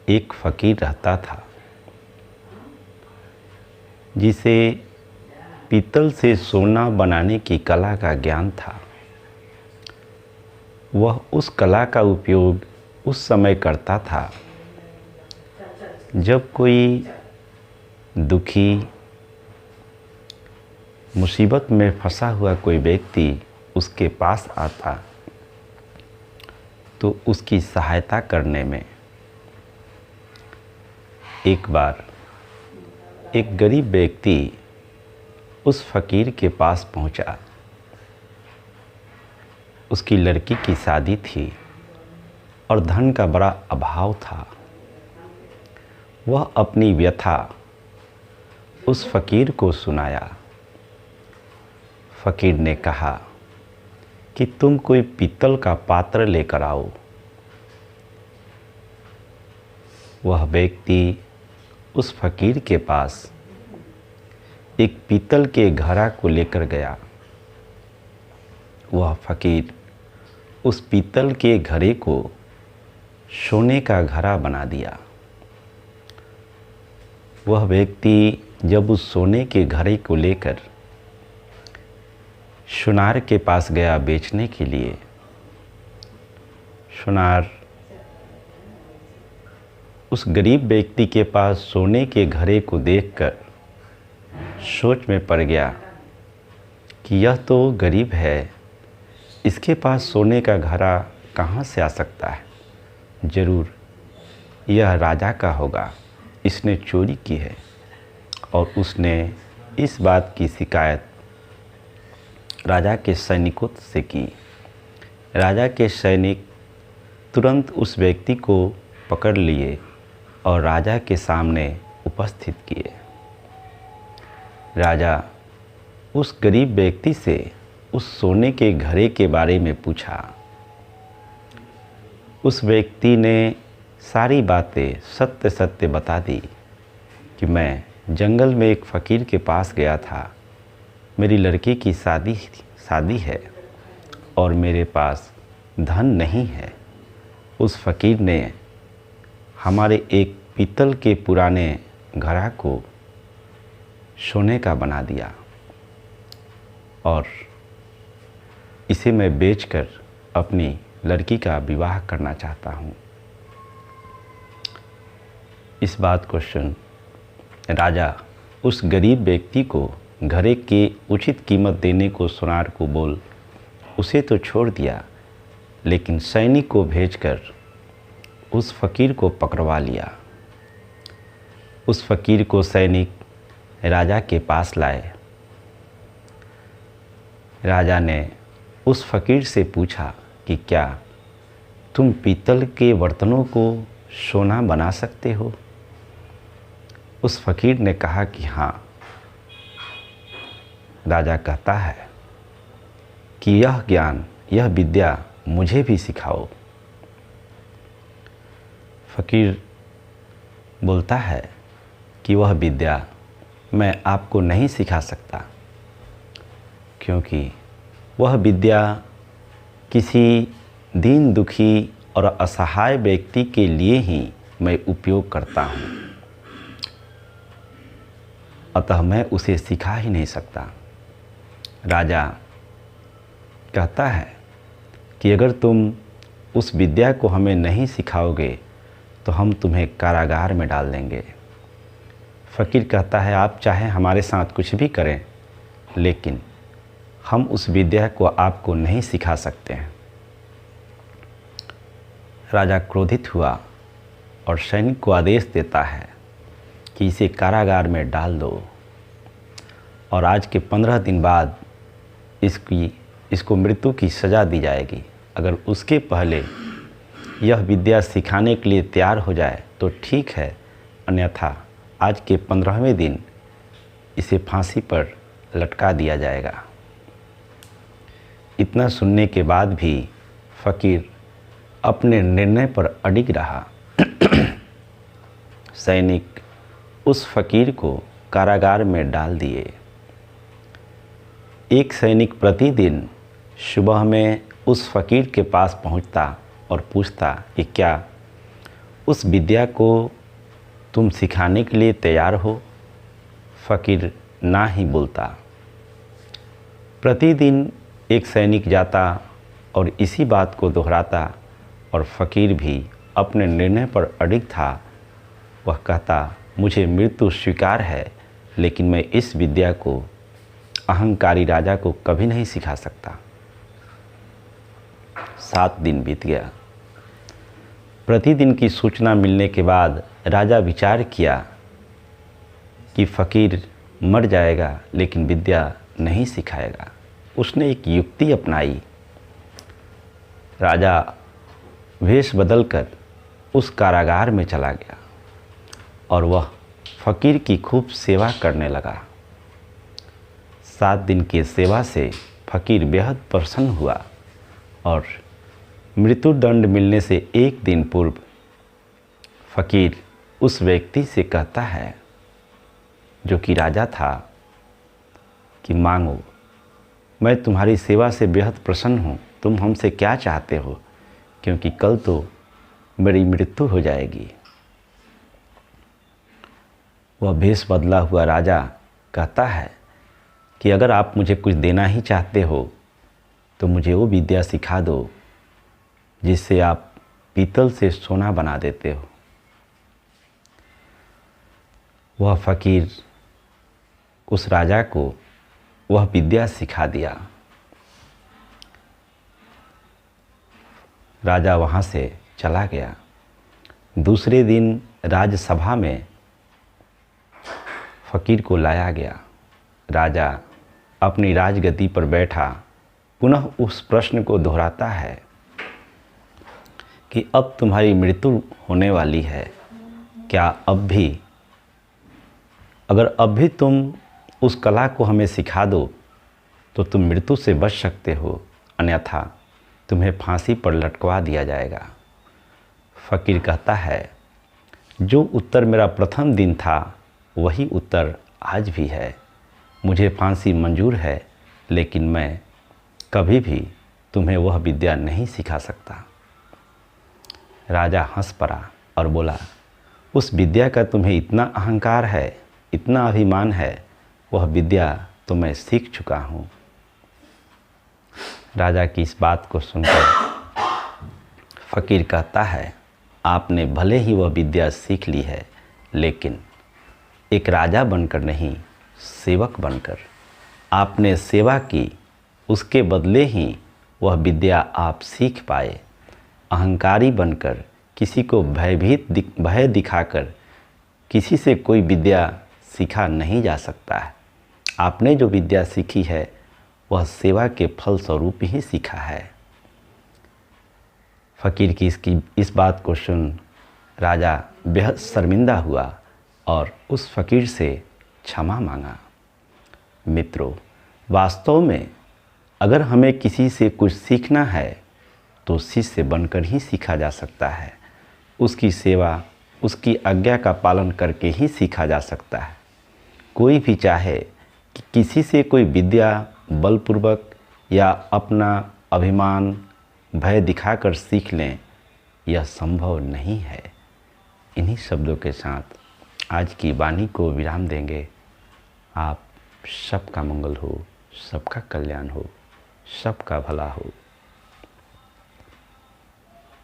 एक फ़कीर रहता था जिसे पीतल से सोना बनाने की कला का ज्ञान था। वह उस कला का उपयोग उस समय करता था जब कोई दुखी, मुसीबत में फंसा हुआ कोई व्यक्ति उसके पास आता तो उसकी सहायता करने में। एक बार एक गरीब व्यक्ति उस फ़कीर के पास पहुंचा। उसकी लड़की की शादी थी और धन का बड़ा अभाव था। वह अपनी व्यथा उस फ़कीर को सुनाया। फ़कीर ने कहा कि तुम कोई पीतल का पात्र लेकर आओ। वह व्यक्ति उस फ़कीर के पास एक पीतल के घड़ा को लेकर गया। वह फ़कीर उस पीतल के घड़े को सोने का घड़ा बना दिया। वह व्यक्ति जब उस सोने के घड़े को लेकर सुनार के पास गया बेचने के लिए, सुनार उस गरीब व्यक्ति के पास सोने के घड़े को देखकर सोच में पड़ गया कि यह तो गरीब है, इसके पास सोने का घड़ा कहाँ से आ सकता है। ज़रूर यह राजा का होगा, इसने चोरी की है। और उसने इस बात की शिकायत राजा के सैनिकों से की। राजा के सैनिक तुरंत उस व्यक्ति को पकड़ लिए और राजा के सामने उपस्थित किए। राजा उस गरीब व्यक्ति से उस सोने के घड़े के बारे में पूछा। उस व्यक्ति ने सारी बातें सत्य सत्य बता दी कि मैं जंगल में एक फ़कीर के पास गया था, मेरी लड़की की शादी है और मेरे पास धन नहीं है। उस फ़कीर ने हमारे एक पीतल के पुराने घड़ा को सोने का बना दिया और इसे मैं बेचकर अपनी लड़की का विवाह करना चाहता हूँ। इस बात को सुन राजा उस गरीब व्यक्ति को घड़े की उचित कीमत देने को सुनार को बोल उसे तो छोड़ दिया, लेकिन सैनिक को भेजकर उस फ़कीर को पकड़वा लिया। उस फ़कीर को सैनिक राजा के पास लाए। राजा ने उस फ़कीर से पूछा कि क्या तुम पीतल के बर्तनों को सोना बना सकते हो? उस फ़कीर ने कहा कि हाँ। राजा कहता है कि यह ज्ञान, यह विद्या मुझे भी सिखाओ। फ़कीर बोलता है कि वह विद्या मैं आपको नहीं सिखा सकता, क्योंकि वह विद्या किसी दीन दुखी और असहाय व्यक्ति के लिए ही मैं उपयोग करता हूँ, अतः मैं उसे सिखा ही नहीं सकता। राजा कहता है कि अगर तुम उस विद्या को हमें नहीं सिखाओगे तो हम तुम्हें कारागार में डाल देंगे। फ़कीर कहता है आप चाहे हमारे साथ कुछ भी करें, लेकिन हम उस विद्या को आपको नहीं सिखा सकते हैं। राजा क्रोधित हुआ और सैनिक को आदेश देता है कि इसे कारागार में डाल दो और आज के 15 दिन बाद इसको मृत्यु की सज़ा दी जाएगी। अगर उसके पहले यह विद्या सिखाने के लिए तैयार हो जाए तो ठीक है, अन्यथा आज के 15वें दिन इसे फांसी पर लटका दिया जाएगा। इतना सुनने के बाद भी फ़कीर अपने निर्णय पर अडिग रहा। सैनिक उस फ़कीर को कारागार में डाल दिए। एक सैनिक प्रतिदिन सुबह में उस फ़कीर के पास पहुंचता और पूछता कि क्या उस विद्या को तुम सिखाने के लिए तैयार हो? फ़कीर ना ही बोलता। प्रतिदिन एक सैनिक जाता और इसी बात को दोहराता और फ़कीर भी अपने निर्णय पर अडिग था। वह कहता, मुझे मृत्यु स्वीकार है, लेकिन मैं इस विद्या को अहंकारी राजा को कभी नहीं सिखा सकता। 7 दिन बीत गया। प्रतिदिन की सूचना मिलने के बाद राजा विचार किया कि फ़कीर मर जाएगा लेकिन विद्या नहीं सिखाएगा। उसने एक युक्ति अपनाई। राजा वेश बदलकर उस कारागार में चला गया और वह फ़कीर की खूब सेवा करने लगा। 7 दिन की सेवा से फ़कीर बेहद प्रसन्न हुआ और मृत्युदंड मिलने से एक दिन पूर्व फ़कीर उस व्यक्ति से कहता है, जो कि राजा था, कि मांगो, मैं तुम्हारी सेवा से बेहद प्रसन्न हूँ। तुम हमसे क्या चाहते हो, क्योंकि कल तो मेरी मृत्यु हो जाएगी। वह भेष बदला हुआ राजा कहता है कि अगर आप मुझे कुछ देना ही चाहते हो तो मुझे वो विद्या सिखा दो जिससे आप पीतल से सोना बना देते हो। वह फ़कीर उस राजा को वह विद्या सिखा दिया। राजा वहाँ से चला गया। दूसरे दिन राजसभा में फ़कीर को लाया गया। राजा अपनी राजगद्दी पर बैठा पुनः उस प्रश्न को दोहराता है कि अब तुम्हारी मृत्यु होने वाली है, क्या अगर अब भी तुम उस कला को हमें सिखा दो तो तुम मृत्यु से बच सकते हो, अन्यथा तुम्हें फांसी पर लटकवा दिया जाएगा। फ़कीर कहता है, जो उत्तर मेरा प्रथम दिन था वही उत्तर आज भी है। मुझे फांसी मंजूर है, लेकिन मैं कभी भी तुम्हें वह विद्या नहीं सिखा सकता। राजा हंस पड़ा और बोला, उस विद्या का तुम्हें इतना अहंकार है, इतना अभिमान है, वह विद्या तो मैं सीख चुका हूँ। राजा की इस बात को सुनकर फ़कीर कहता है, आपने भले ही वह विद्या सीख ली है, लेकिन एक राजा बनकर नहीं, सेवक बनकर आपने सेवा की, उसके बदले ही वह विद्या आप सीख पाए। अहंकारी बनकर किसी को भय दिखाकर किसी से कोई विद्या सीखा नहीं जा सकता है। आपने जो विद्या सीखी है वह सेवा के फल स्वरूप ही सीखा है। फ़कीर की इस बात को सुन राजा बेहद शर्मिंदा हुआ और उस फ़कीर से क्षमा मांगा। मित्रों, वास्तव में अगर हमें किसी से कुछ सीखना है तो शिष्य बनकर ही सीखा जा सकता है। उसकी सेवा, उसकी आज्ञा का पालन करके ही सीखा जा सकता है। कोई भी चाहे कि किसी से कोई विद्या बलपूर्वक या अपना अभिमान भय दिखाकर सीख लें, यह संभव नहीं है। इन्हीं शब्दों के साथ आज की वाणी को विराम देंगे। आप सबका मंगल हो, सबका कल्याण हो, सबका भला हो।